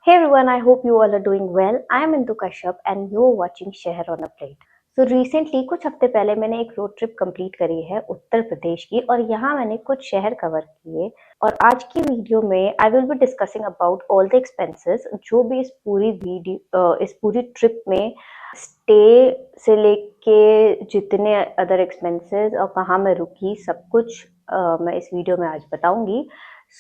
Hey everyone, I hope you all are doing well. I am Indu Kashyap and you're watching शहर on a plate. So recently कुछ हफ्ते पहले मैंने एक road trip complete करी है उत्तर प्रदेश की और यहाँ मैंने कुछ शहर कवर किए और आज की वीडियो में I will be discussing about all the expenses जो भी इस पूरी ट्रिप में स्टे से लेके जितने अदर एक्सपेंसेस और कहाँ मैं रुकी सब कुछ मैं इस वीडियो में आज बताऊंगी.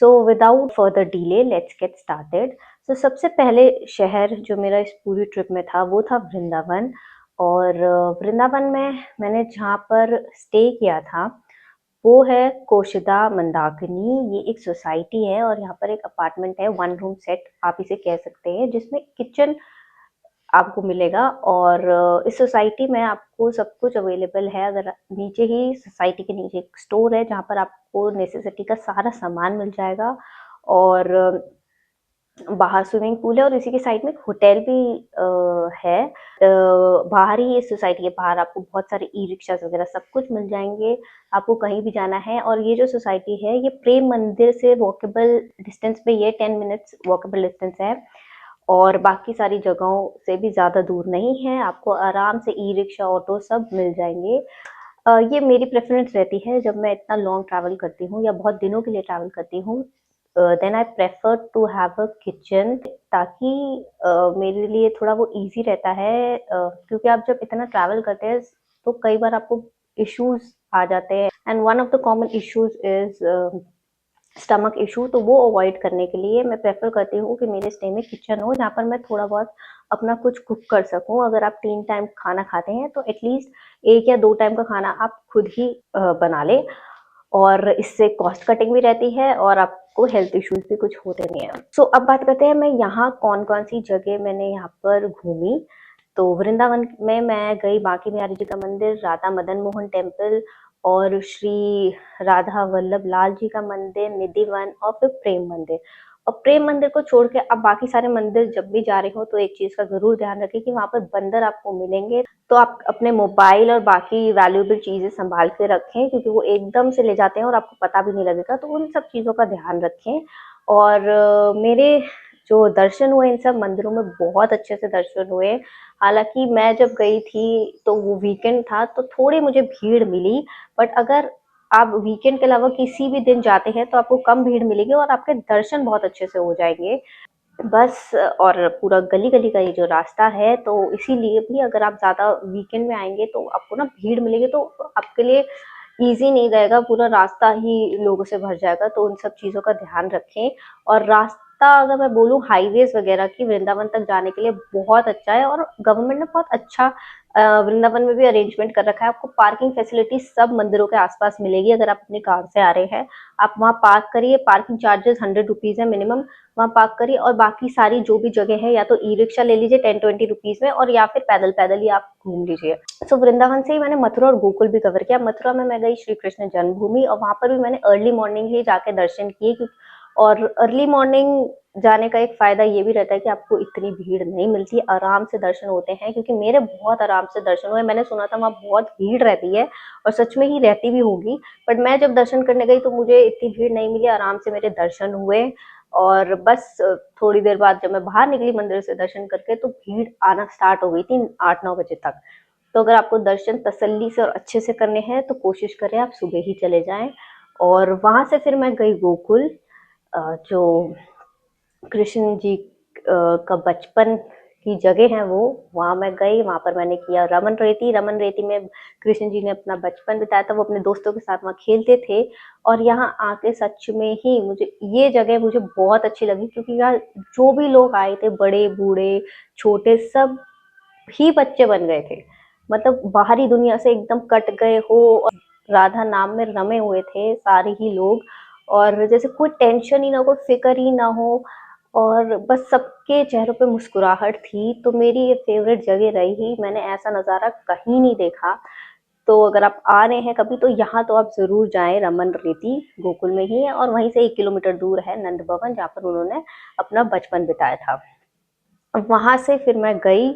So without further delay let's get started. तो सबसे पहले शहर जो मेरा इस पूरी ट्रिप में था वो था वृंदावन. और वृंदावन में मैंने जहाँ पर स्टे किया था वो है कोशिदा मंदाकिनी. ये एक सोसाइटी है और यहाँ पर एक अपार्टमेंट है, वन रूम सेट आप इसे कह सकते हैं, जिसमें किचन आपको मिलेगा. और इस सोसाइटी में आपको सब कुछ अवेलेबल है. अगर नीचे ही सोसाइटी के नीचे एक स्टोर है जहाँ पर आपको नेसेसिटी का सारा सामान मिल जाएगा और बाहर स्विमिंग पूल है और इसी के साइड में एक होटल भी है. बाहर ही इस सोसाइटी के बाहर आपको बहुत सारे ई रिक्शा वगैरह सब कुछ मिल जाएंगे. आपको कहीं भी जाना है और ये जो सोसाइटी है ये प्रेम मंदिर से वॉकेबल डिस्टेंस पे, ये 10 मिनट्स वॉकेबल डिस्टेंस है और बाकी सारी जगहों से भी ज़्यादा दूर नहीं है. आपको आराम से ई रिक्शा ऑटो सब मिल जाएंगे. ये मेरी प्रेफरेंस रहती है जब मैं इतना लॉन्ग ट्रैवल करती हूँ या बहुत दिनों के लिए ट्रैवल करती हूँ, then I prefer to have a kitchen, ताकि मेरे लिए थोड़ा वो इजी रहता है. क्योंकि आप जब इतना ट्रैवल करते हैं तो कई बार आपको इश्यूज आ जाते हैं and one of the common issues is stomach issue. तो वो अवॉइड करने के लिए मैं प्रेफर करती हूँ कि मेरे स्टे में किचन हो जहाँ पर मैं थोड़ा बहुत अपना कुछ कुक कर सकूँ. अगर आप 3 टाइम खाना खाते हैं तो एटलीस्ट 1 या 2 टाइम का खाना आप खुद ही बना लें और इससे कॉस्ट कटिंग भी रहती है और आपको हेल्थ इश्यूज भी कुछ होते नहीं है. सो अब बात करते हैं मैं यहाँ कौन कौन सी जगह मैंने यहाँ पर घूमी. तो वृंदावन में मैं गई बांके बिहारी जी का मंदिर, राधा मदन मोहन टेम्पल और श्री राधा वल्लभ लाल जी का मंदिर, निधि वन और फिर प्रेम मंदिर. और प्रेम मंदिर को छोड़ के अब बाकी सारे मंदिर जब भी जा रहे हो तो एक चीज का जरूर ध्यान रखें कि वहां पर बंदर आपको मिलेंगे, तो आप अपने मोबाइल और बाकी वैल्यूएबल चीजें संभाल के रखें क्योंकि वो एकदम से ले जाते हैं और आपको पता भी नहीं लगेगा. तो उन सब चीजों का ध्यान रखें. और मेरे जो दर्शन हुए इन सब मंदिरों में बहुत अच्छे से दर्शन हुए. हालांकि मैं जब गई थी तो वो वीकेंड था तो थोड़ी मुझे भीड़ मिली, बट अगर आप वीकेंड के अलावा किसी भी दिन जाते हैं तो आपको कम भीड़ मिलेगी और आपके दर्शन बहुत अच्छे से हो जाएंगे. बस और पूरा गली गली का ये जो रास्ता है तो इसीलिए भी अगर आप ज्यादा वीकेंड में आएंगे तो आपको ना भीड़ मिलेगी तो आपके लिए इजी नहीं रहेगा, पूरा रास्ता ही लोगों से भर जाएगा. तो उन सब चीजों का ध्यान रखें. और रास्ता अगर मैं बोलूँ हाईवेज वगैरह की वृंदावन तक जाने के लिए बहुत अच्छा है और गवर्नमेंट ने बहुत अच्छा वृंदावन में भी अरेंजमेंट कर रखा है. आपको पार्किंग फैसिलिटी सब मंदिरों के आसपास मिलेगी. अगर आप अपनी कार से आ रहे हैं आप वहाँ पार्क करिए, पार्किंग चार्जेस 100 रुपीज है मिनिमम, वहाँ पार्क करिए और बाकी सारी जो भी जगह है या तो ई रिक्शा ले लीजिए 10-20 रुपीज में और या फिर पैदल पैदल ही आप घूम लीजिए. सो वृंदावन से ही मैंने मथुरा और गोकुल भी कवर किया. मथुरा में मैं गई श्री कृष्ण जन्मभूमि और वहां पर भी मैंने अर्ली मॉर्निंग ही जाके दर्शन किए. और अर्ली मॉर्निंग जाने का एक फायदा ये भी रहता है कि आपको इतनी भीड़ नहीं मिलती, आराम से दर्शन होते हैं. क्योंकि मेरे बहुत आराम से दर्शन हुए. मैंने सुना था वहाँ बहुत भीड़ रहती है और सच में ही रहती भी होगी, बट मैं जब दर्शन करने गई तो मुझे इतनी भीड़ नहीं मिली, आराम से मेरे दर्शन हुए. और बस थोड़ी देर बाद जब मैं बाहर निकली मंदिर से दर्शन करके तो भीड़ आना स्टार्ट हो गई थी 8-9 बजे तक. तो अगर आपको दर्शन तसल्ली से और अच्छे से करने हैं तो कोशिश करें आप सुबह ही चले जाएं. और वहां से फिर मैं गई गोकुल, जो कृष्ण जी का बचपन की जगह है वो, वहां मैं गई. वहां पर मैंने किया रमन रेती. रमन रेती में कृष्ण जी ने अपना बचपन बिताया था, वो अपने दोस्तों के साथ वहां खेलते थे. और यहाँ आके सच में ही मुझे ये जगह मुझे बहुत अच्छी लगी क्योंकि यहाँ जो भी लोग आए थे, बड़े बूढ़े छोटे सब ही बच्चे बन गए थे. मतलब बाहरी दुनिया से एकदम कट गए हो और राधा नाम में रमे हुए थे सारे ही लोग. और जैसे कोई टेंशन ही ना हो, कोई फिक्र ही ना हो और बस सबके चेहरों पे मुस्कुराहट थी. तो मेरी ये फेवरेट जगह रही. मैंने ऐसा नज़ारा कहीं नहीं देखा. तो अगर आप आ रहे हैं कभी तो यहाँ तो आप जरूर जाएं. रमन रेती गोकुल में ही है और वहीं से 1 किलोमीटर दूर है नंद भवन जहाँ पर उन्होंने अपना बचपन बिताया था. वहां से फिर मैं गई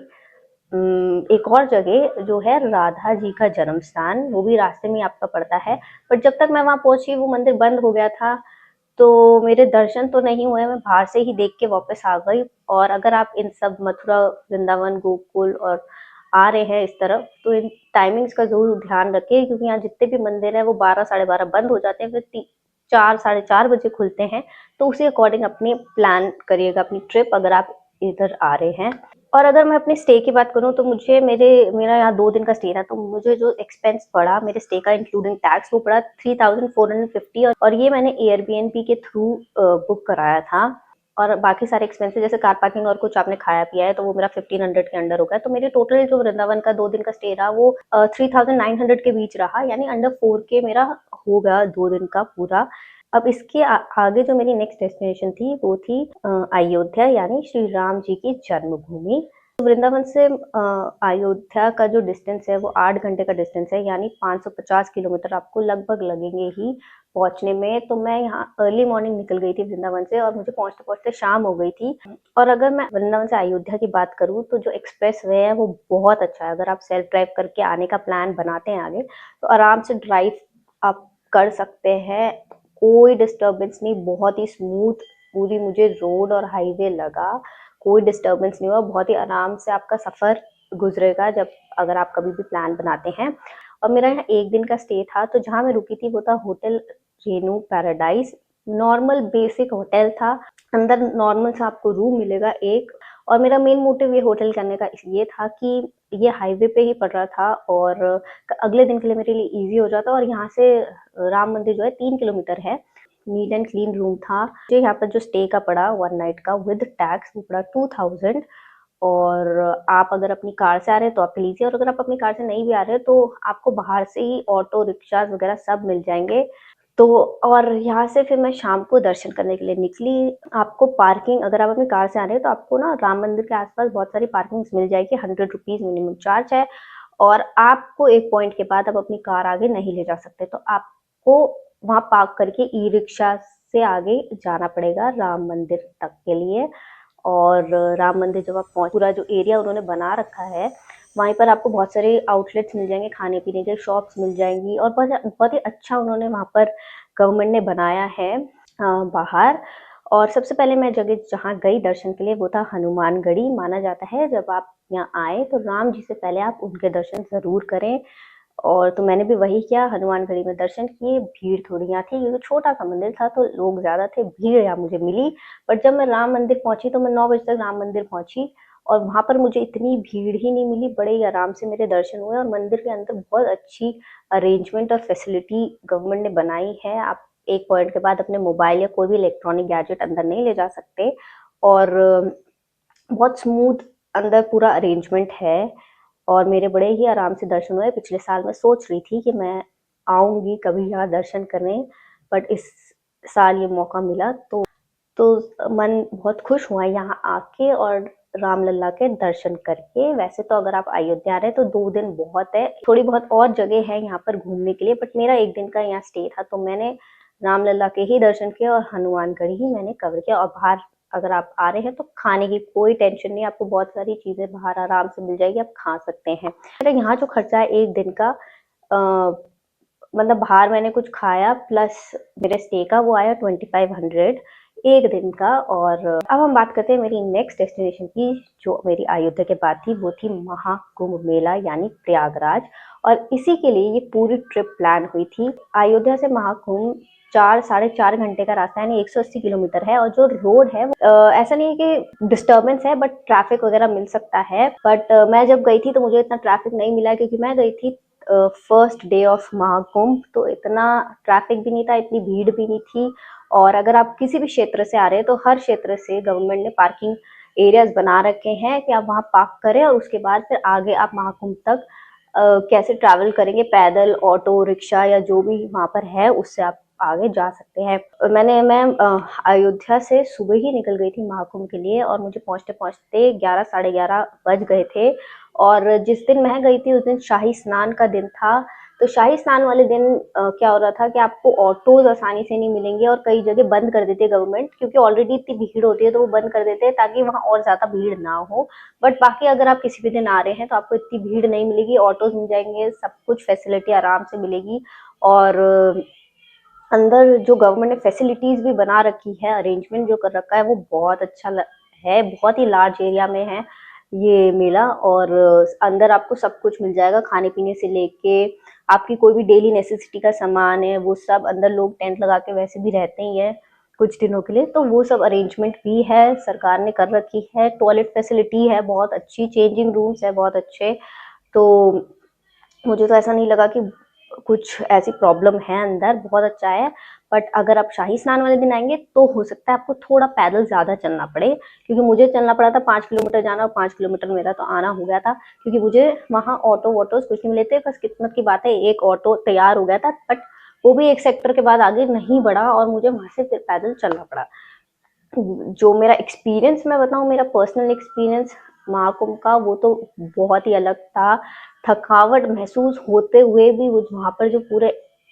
एक और जगह जो है राधा जी का जन्म स्थान. वो भी रास्ते में आपका पड़ता है, बट जब तक मैं वहां पहुंची वो मंदिर बंद हो गया था. तो मेरे दर्शन तो नहीं हुए, मैं बाहर से ही देख के वापस आ गई। और अगर आप इन सब मथुरा, वृंदावन, गोकुल और आ रहे हैं इस तरफ, तो इन टाइमिंग्स का ज़रूर ध्यान रखिए, क्योंकि यहाँ जितने भी मंदिर हैं वो 12 साढ़े 12 बंद हो जाते हैं, फिर 4 साढ़े 4 बजे खुलते हैं। तो उसी अकॉर्डिंग अपनी प्लान करिएगा अपनी ट्रिप, अगर आप इधर आ रहे हैं। और अगर मैं अपने स्टे की बात करूँ तो मुझे मेरा यहाँ 2 दिन का स्टे था, तो मुझे जो एक्सपेंस पड़ा मेरे स्टे का इंक्लूडिंग टैक्स, वो पड़ा 3450। और ये मैंने एयरबीएनबी के थ्रू बुक कराया था। और बाकी सारे एक्सपेंसेस जैसे कार पार्किंग और कुछ आपने खाया पिया है तो वो मेरा 1500 के अंडर हो गया। तो मेरे टोटल जो वृंदावन का 2 दिन का स्टे रहा वो 3900 के बीच रहा, यानी अंडर 4K मेरा हो गया 2 दिन का पूरा। अब इसके आगे जो मेरी नेक्स्ट डेस्टिनेशन थी वो थी अयोध्या, यानी श्री राम जी की जन्मभूमि। वृंदावन से अयोध्या का जो डिस्टेंस है वो 8 घंटे का डिस्टेंस है, यानी 550 किलोमीटर आपको लगभग लगेंगे ही पहुंचने में। तो मैं यहाँ अर्ली मॉर्निंग निकल गई थी वृंदावन से, और मुझे पहुंचते पहुंचते शाम हो गई थी। और अगर मैं वृंदावन से अयोध्या की बात करूँ तो जो एक्सप्रेस वे है वो बहुत अच्छा है। अगर आप सेल्फ ड्राइव करके आने का प्लान बनाते हैं आगे, तो आराम से ड्राइव आप कर सकते हैं, कोई डिस्टर्बेंस नहीं, बहुत ही स्मूथ पूरी मुझे रोड और हाईवे लगा, कोई डिस्टर्बेंस नहीं हुआ, बहुत ही आराम से आपका सफर गुजरेगा जब अगर आप कभी भी प्लान बनाते हैं। और मेरा यहाँ 1 दिन का स्टे था, तो जहाँ मैं रुकी थी वो था hotel Renu paradise. Normal basic hotel था, अंदर नॉर्मल सा आपको रूम मिलेगा एक। और मेरा मेन मोटिव ये होटल करने का ये था कि ये हाईवे पे ही पड़ रहा था और अगले दिन के लिए मेरे लिए इजी हो जाता। और यहाँ से राम मंदिर जो है 3 किलोमीटर है। नीट एंड क्लीन रूम था। मुझे यहाँ पर जो स्टे का पड़ा 1 नाइट का विद टैक्स वो पड़ा 2000। और आप अगर अपनी कार से आ रहे हैं तो आप लीजिए, और अगर आप अपनी कार से नहीं भी आ रहे हैं तो आपको बाहर से ही ऑटो रिक्शा वगैरह सब मिल जाएंगे। तो और यहाँ से फिर मैं शाम को दर्शन करने के लिए निकली। आपको पार्किंग, अगर आप अपनी कार से आ रहे हैं तो आपको ना राम मंदिर के आसपास बहुत सारी पार्किंग मिल जाएगी, 100 रुपीज मिनिमम चार्ज है। और आपको एक पॉइंट के बाद आप अपनी कार आगे नहीं ले जा सकते, तो आपको वहां पार्क करके ई रिक्शा से आगे जाना पड़ेगा राम मंदिर तक के लिए। और राम मंदिर जब आप पूरा जो एरिया उन्होंने बना रखा है वहीं पर आपको बहुत सारे आउटलेट्स मिल जाएंगे, खाने पीने के शॉप्स मिल जाएंगी, और बहुत ही अच्छा उन्होंने वहाँ पर गवर्नमेंट ने बनाया है बाहर। और सबसे पहले मैं जगह जहाँ गई दर्शन के लिए वो था हनुमानगढ़ी। माना जाता है जब आप यहाँ आए तो राम जी से पहले आप उनके दर्शन जरूर करें। और तो मैंने भी वही किया, हनुमानगढ़ी में दर्शन किए। भीड़ थोड़ी यहाँ थी क्योंकि छोटा सा मंदिर था तो लोग ज्यादा थे, भीड़ यहाँ मुझे मिली। बट जब मैं राम मंदिर पहुंची तो मैं 9 बजे तक राम मंदिर पहुंची, और वहां पर मुझे इतनी भीड़ ही नहीं मिली, बड़े ही आराम से मेरे दर्शन हुए। और मंदिर के अंदर बहुत अच्छी अरेंजमेंट और फैसिलिटी गवर्नमेंट ने बनाई है। आप एक पॉइंट के बाद अपने मोबाइल या कोई भी इलेक्ट्रॉनिक गैजेट अंदर नहीं ले जा सकते। और बहुत स्मूथ अंदर पूरा अरेंजमेंट है, और मेरे बड़े ही आराम से दर्शन हुए। पिछले साल मैं सोच रही थी कि मैं आऊंगी कभी यहाँ दर्शन करने, बट इस साल ये मौका मिला तो मन बहुत खुश हुआ यहाँ आके और रामलला के दर्शन करके। वैसे तो अगर आप अयोध्या रहे तो 2 दिन बहुत है, थोड़ी बहुत और जगह है यहाँ पर घूमने के लिए, बट मेरा 1 दिन का यहाँ स्टे था तो मैंने रामलला के ही दर्शन किया और हनुमानगढ़ी ही मैंने कवर किया। और बाहर अगर आप आ रहे हैं तो खाने की कोई टेंशन नहीं, आपको बहुत सारी चीजें बाहर आराम से मिल जाएगी, आप खा सकते हैं। मेरा यहाँ जो खर्चा है 1 दिन का, मतलब बाहर मैंने कुछ खाया प्लस मेरे स्टे का, वो आया 2500 1 दिन का। और अब हम बात करते हैं मेरी नेक्स्ट डेस्टिनेशन की, जो मेरी अयोध्या के बाद थी, वो थी महाकुंभ मेला यानी प्रयागराज। और इसी के लिए ये पूरी ट्रिप प्लान हुई थी। अयोध्या से महाकुंभ 4 साढ़े 4 घंटे का रास्ता है, यानी 180 किलोमीटर है। और जो रोड है ऐसा नहीं है कि डिस्टर्बेंस है, बट ट्रैफिक वगैरह मिल सकता है। बट मैं जब गई थी तो मुझे इतना ट्रैफिक नहीं मिला, क्योंकि मैं गई थी फर्स्ट डे ऑफ महाकुंभ, तो इतना ट्रैफिक भी नहीं था, इतनी भीड़ भी नहीं थी। और अगर आप किसी भी क्षेत्र से आ रहे हैं तो हर क्षेत्र से गवर्नमेंट ने पार्किंग एरियाज बना रखे हैं कि आप वहां पार्क करें, और उसके बाद फिर आगे आप महाकुंभ तक कैसे ट्रैवल करेंगे, पैदल, ऑटो रिक्शा या जो भी वहां पर है उससे आप आगे जा सकते हैं। मैं अयोध्या से सुबह ही निकल गई थी महाकुंभ के लिए, और मुझे पहुंचते पहुंचते 11 साढ़े 11 बज गए थे। और जिस दिन मैं गई थी उस दिन शाही स्नान का दिन था। तो शाही स्नान वाले दिन क्या हो रहा था कि आपको ऑटोज आसानी से नहीं मिलेंगे, और कई जगह बंद कर देते गवर्नमेंट, क्योंकि ऑलरेडी इतनी भीड़ होती है तो वो बंद कर देते हैं ताकि वहां और ज्यादा भीड़ ना हो। बट बाकी अगर आप किसी भी दिन आ रहे हैं तो आपको इतनी भीड़ नहीं मिलेगी, ऑटोज मिल जाएंगे, सब कुछ फैसिलिटी आराम से मिलेगी। और अंदर जो गवर्नमेंट ने फैसिलिटीज भी बना रखी है, अरेंजमेंट जो कर रखा है वो बहुत अच्छा है। बहुत ही लार्ज एरिया में है ये मेला, और अंदर आपको सब कुछ मिल जाएगा, खाने पीने से लेके आपकी कोई भी डेली नेसेसिटी का सामान है वो सब। अंदर लोग टेंट लगा के वैसे भी रहते ही है कुछ दिनों के लिए, तो वो सब अरेंजमेंट भी है, सरकार ने कर रखी है। टॉयलेट फैसिलिटी है बहुत अच्छी, चेंजिंग रूम्स है बहुत अच्छे। तो मुझे तो ऐसा नहीं लगा कि कुछ ऐसी प्रॉब्लम है, अंदर बहुत अच्छा है। बट अगर आप शाही स्नान वाले दिन आएंगे तो हो सकता है आपको थोड़ा पैदल ज्यादा चलना पड़े, क्योंकि मुझे चलना पड़ा था 5 किलोमीटर जाना, और 5 किलोमीटर मेरा तो आना हो गया था, क्योंकि मुझे वहाँ ऑटो वोटो कुछ नहीं मिले थे। बस किस्मत की बात है एक ऑटो तैयार हो गया था, बट वो भी एक सेक्टर के बाद आगे नहीं बढ़ा और मुझे वहां से फिर पैदल चलना पड़ा। जो मेरा एक्सपीरियंस मैं बताऊं, मेरा पर्सनल एक्सपीरियंस महाकुंभ का, वो तो बहुत ही अलग था। थकावट महसूस होते हुए भी वो वहां पर जो पूरे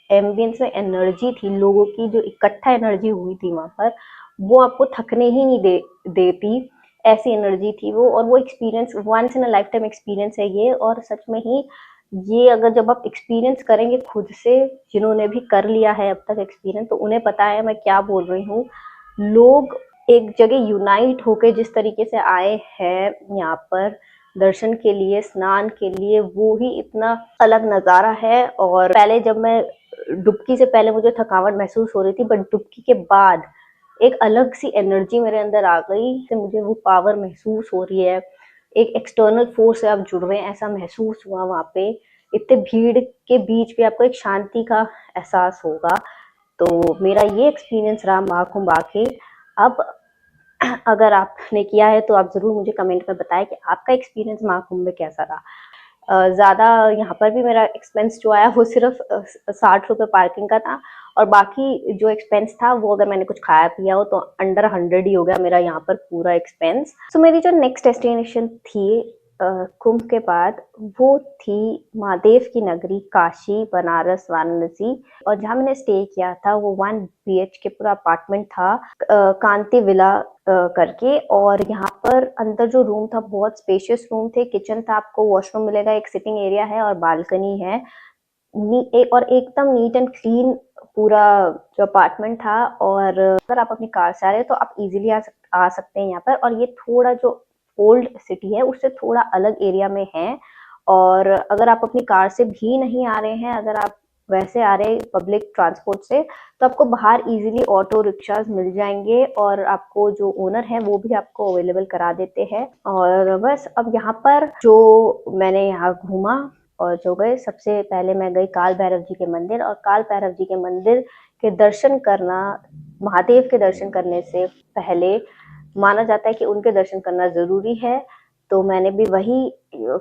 एम्बियंस में एनर्जी थी, लोगों की जो इकट्ठा एनर्जी हुई थी वहां पर, वो आपको थकने ही नहीं देती, ऐसी एनर्जी थी वो। और वो experience once in a lifetime experience है ये, और सच में ही ये अगर जब आप एक्सपीरियंस करेंगे खुद से, जिन्होंने भी कर लिया है अब तक एक्सपीरियंस, तो उन्हें पता है मैं क्या बोल रही हूँ। लोग एक जगह यूनाइट होके जिस तरीके से आए हैं यहाँ पर दर्शन के लिए, स्नान के लिए, वो ही इतना अलग नजारा है। और पहले जब मैं डुबकी से पहले मुझे थकावट महसूस हो रही थी, बट डुबकी के बाद एक अलग सी एनर्जी मेरे अंदर आ गई, से मुझे वो पावर महसूस हो रही है, एक एक्सटर्नल फोर्स से आप जुड़ रहे हैं ऐसा महसूस हुआ वहां पे। इतने भीड़ के बीच भी आपको एक शांति का एहसास होगा। तो मेरा ये एक्सपीरियंस रहा महाकुंभ आके। अब अगर आपने किया है तो आप जरूर मुझे कमेंट में बताएं कि आपका एक्सपीरियंस महाकुंभ में कैसा रहा। ज्यादा यहाँ पर भी मेरा एक्सपेंस जो आया वो सिर्फ 60 रुपए पार्किंग का था, और बाकी जो एक्सपेंस था वो अगर मैंने कुछ खाया पिया हो तो अंडर 100 ही हो गया मेरा यहाँ पर पूरा एक्सपेंस। सो मेरी जो नेक्स्ट डेस्टिनेशन थी कुंभ के बाद, वो थी महादेव की नगरी काशी, बनारस, वाराणसी। और जहाँ मैंने स्टे किया था वो 1 BHK पूरा अपार्टमेंट था, कांति विला करके। और यहाँ पर अंदर जो रूम था बहुत स्पेशियस रूम थे, किचन था, आपको वॉशरूम मिलेगा, एक सिटिंग एरिया है और बालकनी है। और एकदम नीट एंड क्लीन पूरा जो अपार्टमेंट था। और अगर आप अपनी कार से आ रहे हो तो आप इजीली आ सकते हैं यहाँ पर। और ये थोड़ा जो ओल्ड सिटी है उससे थोड़ा अलग एरिया में है। और अगर आप अपनी कार से भी नहीं आ रहे हैं, अगर आप वैसे आ रहे हैं पब्लिक ट्रांसपोर्ट से, तो आपको बाहर इजीली ऑटो रिक्शाज मिल जाएंगे, और आपको जो ओनर है वो भी आपको अवेलेबल करा देते हैं। और बस अब यहाँ पर जो मैंने यहाँ घूमा और जो गए, सबसे पहले मैं गई काल भैरव जी के मंदिर। और काल भैरव जी के मंदिर के दर्शन करना, महादेव के दर्शन करने से पहले माना जाता है कि उनके दर्शन करना जरूरी है। तो मैंने भी वही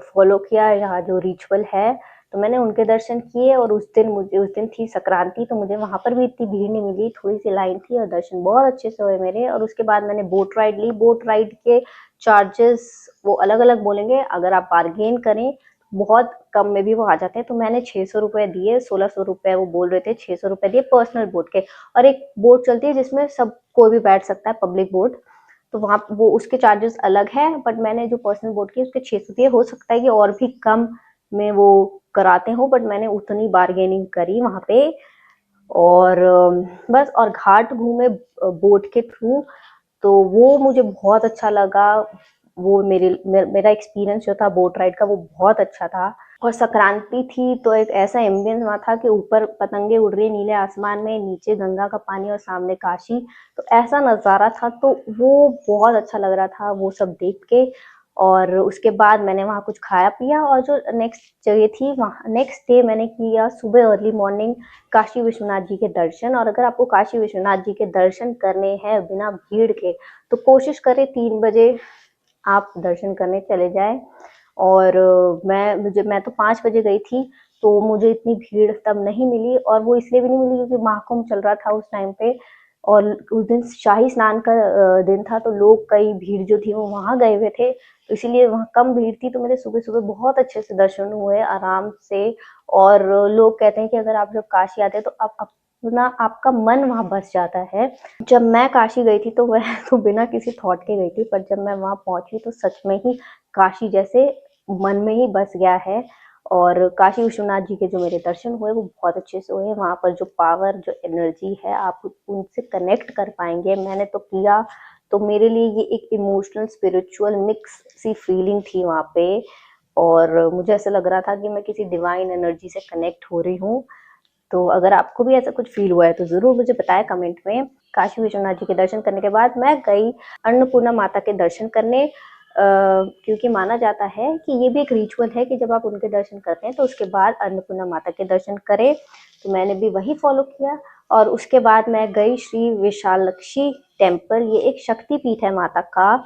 फॉलो किया, यहाँ जो रिचुअल है, तो मैंने उनके दर्शन किए। और उस दिन थी संक्रांति, तो मुझे वहां पर भी इतनी भीड़ नहीं मिली, थोड़ी सी लाइन थी और दर्शन बहुत अच्छे से हुए मेरे। और उसके बाद मैंने बोट राइड ली। बोट राइड के चार्जेस वो अलग अलग बोलेंगे, अगर आप बार्गेन करें बहुत कम में भी वो आ जाते हैं। तो मैंने 600 रुपए दिए, 1600 रुपए वो बोल रहे थे, 600 रुपए दिए पर्सनल बोट के। और एक बोट चलती है जिसमें सब कोई भी बैठ सकता है, पब्लिक बोट, तो वहां वो उसके चार्जेस अलग है। बट मैंने जो पर्सनल बोट की उसके 600 दिए, हो सकता है कि और भी कम में वो कराते हो, बट मैंने उतनी बार्गेनिंग करी वहां पे। और बस, और घाट घूमे बोट के थ्रू, तो वो मुझे बहुत अच्छा लगा। वो मेरा एक्सपीरियंस जो था बोट राइड का वो बहुत अच्छा था। और संक्रांति थी तो एक ऐसा एम्बियंस वहां था कि ऊपर पतंगे उड़ रही नीले आसमान में, नीचे गंगा का पानी और सामने काशी, तो ऐसा नजारा था। तो वो बहुत अच्छा लग रहा था वो सब देख के। और उसके बाद मैंने वहाँ कुछ खाया पिया, और जो नेक्स्ट जगह थी वहाँ नेक्स्ट डे मैंने किया सुबह अर्ली मॉर्निंग काशी विश्वनाथ जी के दर्शन। और अगर आपको काशी विश्वनाथ जी के दर्शन करने हैं बिना भीड़ के, तो कोशिश करें 3 बजे आप दर्शन करने चले जाए। और मैं तो 5 बजे गई थी, तो मुझे इतनी भीड़ तब नहीं मिली। और वो इसलिए भी नहीं मिली क्योंकि महाकुंभ चल रहा था उस टाइम पे, और उस दिन शाही स्नान का दिन था, तो लोग कई भीड़ जो थी वो वहां गए हुए थे, तो इसीलिए वहां कम भीड़ थी। तो मेरे सुबह सुबह बहुत अच्छे से दर्शन हुए आराम से। और लोग कहते हैं कि अगर आप जब काशी आते हैं तो आप अपना आपका मन वहां बस जाता है। जब मैं काशी गई थी तो वह तो बिना किसी थॉट के गई थी, पर जब मैं वहां पहुंची तो सच में ही काशी जैसे मन में ही बस गया है। और काशी विश्वनाथ जी के जो मेरे दर्शन हुए वो बहुत अच्छे से हुए। वहाँ पर जो पावर, जो एनर्जी है, आप उनसे कनेक्ट कर पाएंगे। मैंने तो किया, तो मेरे लिए ये एक इमोशनल स्पिरिचुअल मिक्स सी फीलिंग थी वहाँ पे, और मुझे ऐसा लग रहा था कि मैं किसी डिवाइन एनर्जी से कनेक्ट हो रही हूँ। तो अगर आपको भी ऐसा कुछ फील हुआ है तो जरूर मुझे बताएं कमेंट में। काशी विश्वनाथ जी के दर्शन करने के बाद मैं गई अन्नपूर्णा माता के दर्शन करने, क्योंकि माना जाता है कि ये भी एक रिचुअल है कि जब आप उनके दर्शन करते हैं तो उसके बाद अन्नपूर्णा माता के दर्शन करें। तो मैंने भी वही फॉलो किया, और उसके बाद मैं गई श्री विशालक्षी टेम्पल। ये एक शक्ति पीठ है माता का।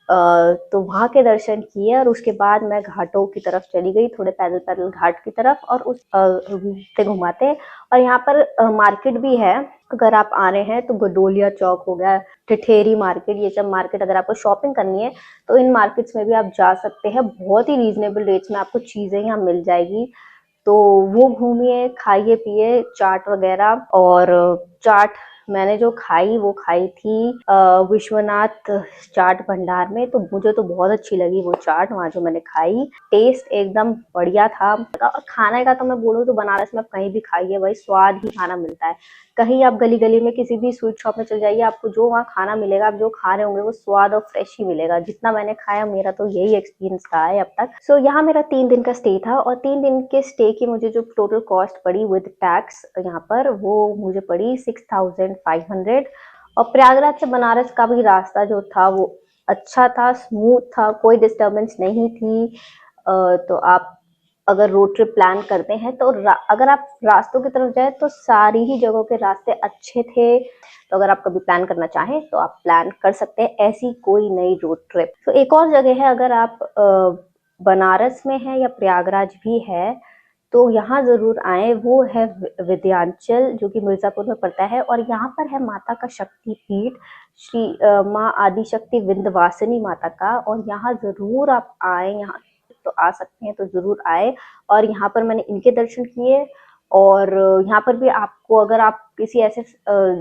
तो वहाँ के दर्शन किए, और उसके बाद मैं घाटों की तरफ चली गई, थोड़े पैदल पैदल घाट की तरफ, और उस घूमते घुमाते। और यहाँ पर मार्केट भी है, अगर आप आ रहे हैं तो गडोलिया चौक हो गया, ठठेरी मार्केट, ये सब मार्केट अगर आपको शॉपिंग करनी है तो इन मार्केट्स में भी आप जा सकते हैं। बहुत ही रीजनेबल रेट्स में आपको चीजें यहाँ मिल जाएगी। तो वो घूमिए, खाइए पिए चाट वगैरह। और चाट मैंने जो खाई वो खाई थी विश्वनाथ चाट भंडार में। तो मुझे तो बहुत अच्छी लगी वो चाट वहाँ जो मैंने खाई। टेस्ट एकदम बढ़िया था। और खाने का तो मैं बोलूँ तो बनारस में आप कहीं भी खाइए वही स्वाद ही खाना मिलता है। कहीं आप गली गली में किसी भी स्वीट शॉप में चल जाइए, आपको जो वहाँ खाना मिलेगा, आप जो खा रहे होंगे वो स्वाद और फ्रेश ही मिलेगा। जितना मैंने खाया, मेरा तो यही एक्सपीरियंस रहा है अब तक। सो यहाँ मेरा 3 दिन का स्टे था, और 3 दिन के स्टे की मुझे जो टोटल कॉस्ट पड़ी विद टैक्स यहाँ पर, वो मुझे पड़ी 6500। और प्रयागराज से बनारस का भी रास्ता जो था वो अच्छा था, स्मूथ था, कोई डिस्टर्बेंस नहीं थी। तो आप अगर रोड ट्रिप प्लान करते हैं तो अगर आप रास्तों की तरफ जाए तो सारी ही जगहों के रास्ते अच्छे थे। तो अगर आप कभी प्लान करना चाहें तो आप प्लान कर सकते हैं ऐसी कोई नई रोड ट्रिप। तो एक और जगह है, अगर आप बनारस में है या प्रयागराज भी है तो यहाँ जरूर आए, वो है विंध्याचल, जो कि मिर्जापुर में पड़ता है। और यहाँ पर है माता का शक्ति पीठ, श्री माँ आदिशक्ति विंध्यवासिनी माता का। और यहाँ जरूर आप आए, यहाँ तो आ सकते हैं तो जरूर आए। और यहाँ पर मैंने इनके दर्शन किए। और यहाँ पर भी आपको, अगर आप किसी ऐसे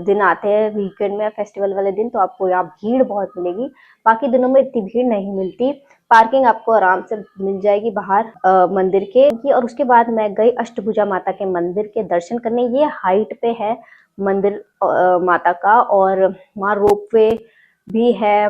दिन आते हैं वीकेंड में या फेस्टिवल वाले दिन, तो आपको यहाँ भीड़ बहुत मिलेगी। बाकी दिनों में इतनी भीड़ नहीं मिलती। पार्किंग आपको आराम से मिल जाएगी बाहर मंदिर के। और उसके बाद मैं गई अष्टभुजा माता के मंदिर के दर्शन करने। ये हाइट पे है मंदिर माता का, और वहाँ रोपवे भी है।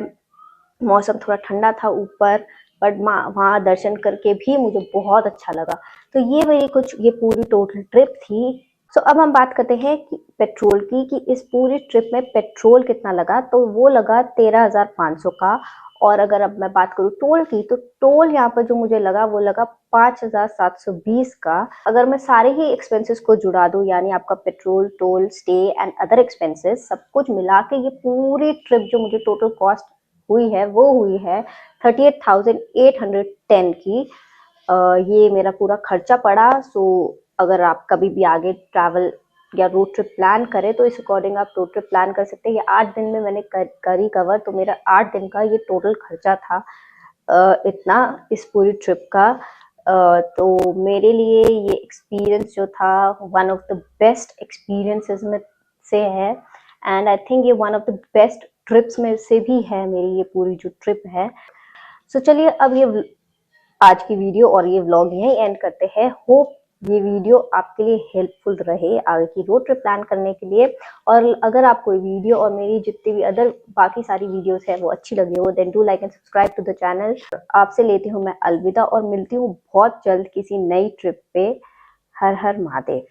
मौसम थोड़ा ठंडा था ऊपर, बट वहाँ दर्शन करके भी मुझे बहुत अच्छा लगा। तो ये मेरी ये पूरी टोटल ट्रिप थी। सो अब हम बात करते हैं कि पेट्रोल की, कि इस पूरी ट्रिप में पेट्रोल कितना लगा। तो वो लगा 13,500 का। और अगर अब मैं बात करूँ टोल की, तो टोल यहाँ पर जो मुझे लगा वो लगा 5,720 का। अगर मैं सारे ही एक्सपेंसेस को जुड़ा दूं, यानी आपका petrol, toll, stay and other expenses सब कुछ मिला के, ये पूरी ट्रिप जो मुझे टोटल कॉस्ट हुई है वो हुई है 38,810 की। ये मेरा पूरा खर्चा पड़ा। सो अगर आप कभी भी आगे ट्रैवल या रोड ट्रिप प्लान करें तो इस अकॉर्डिंग आप रोड ट्रिप प्लान कर सकते हैं। ये 8 दिन में मैंने करी कवर, तो मेरा 8 दिन का ये टोटल खर्चा था इतना इस पूरी ट्रिप का। तो मेरे लिए ये एक्सपीरियंस जो था one of the best experiences में से है। एंड आई थिंक ये one of the best trips में से भी है मेरी ये पूरी जो ट्रिप है। सो चलिए अब ये आज की वीडियो और ये व्लॉग यहीं एंड करते हैं। होप ये वीडियो आपके लिए हेल्पफुल रहे आगे की रोड ट्रिप प्लान करने के लिए। और अगर आपको ये वीडियो और मेरी जितनी भी अदर बाकी सारी वीडियोस है वो अच्छी लगी हो, then do like and subscribe to the channel. आपसे लेती हूँ मैं अलविदा, और मिलती हूँ बहुत जल्द किसी नई ट्रिप पे। हर हर महादेव।